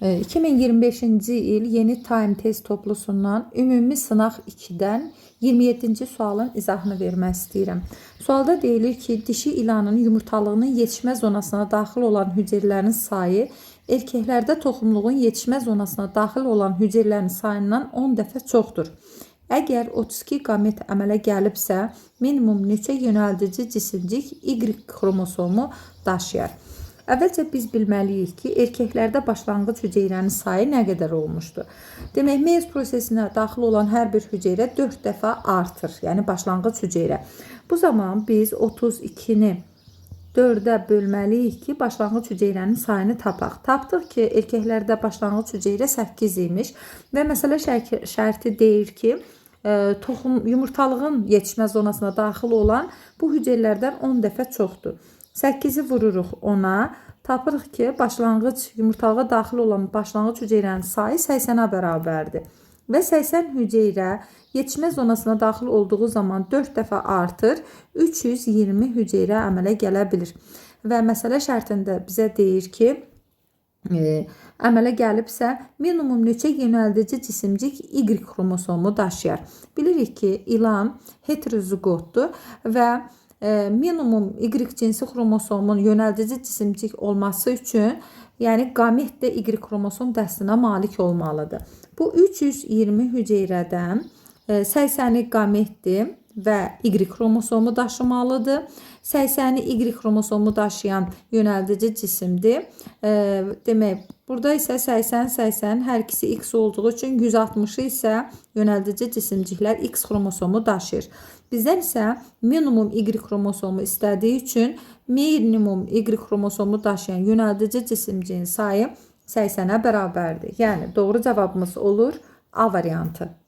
2025-ci il yeni Time test toplusundan ümumi sınaq 2-dən 27-ci sualın izahını vermək istəyirəm. Sualda deyilir ki, dişi ilanın yumurtalığının yetişmə zonasına daxil olan hüceyrələrin sayı erkəklərdə toxumluğun yetişmə zonasına daxil olan hüceyrələrin sayından 10 dəfə çoxdur. Əgər 32 qamet əmələ gəlibsə, minimum neçə yönəldici cisimcik Y xromosomu daşıyar? Əvvəlcə biz bilməliyik ki, erkəklərdə başlanğıc hüceyrənin sayı nə qədər olmuşdur? Demək, meyoz prosesinə daxil olan hər bir hüceyrə 4 dəfə artır, yəni başlanğıc hüceyrə. Bu zaman biz 32-ni 4-ə bölməliyik ki, başlanğıc hüceyrənin sayını tapaq. Tapdıq ki, erkəklərdə başlanğıc hüceyrə 8 imiş və məsələ şərti deyir ki, yumurtalığın yetişmə zonasına daxil olan bu hüceyrələrdən 10 dəfə çoxdur. 8-i vururuq 10-a, tapırıq ki, başlanğıc yumurtalığa daxil olan başlanğıc hüceyrənin sayı 80-ə bərabərdir. Və 80 hüceyrə yetişmə zonasına daxil olduğu zaman 4 dəfə artır, 320 hüceyrə əmələ gələ bilir. Və məsələ şərtində bizə deyir ki, əmələ gəlibsə, minimum neçə yönəldici cisimcik Y xromosomu daşıyar. Bilirik ki, ilan heterozigotdur və minimum Y cinsi xromosomun yönəldici cisimcik olması üçün, yəni qamet də Y xromosom dəstinə malik olmalıdır. Bu 320 hüceyrədən 80-i qametdir və Y xromosomu daşımalıdır. 80-i Y xromosomu daşıyan yönəldici cisimdir. Demək, burada isə 80-80 hər ikisi X olduğu üçün 160-ı isə yönəldici cisimciklər X xromosomu daşıyır. Bizdən isə minimum Y xromosomu istədiyi üçün minimum Y xromosomu daşıyan yönəldici cisimciyin sayı 80-ə bərabərdir. Yəni, doğru cavabımız olur A variantı.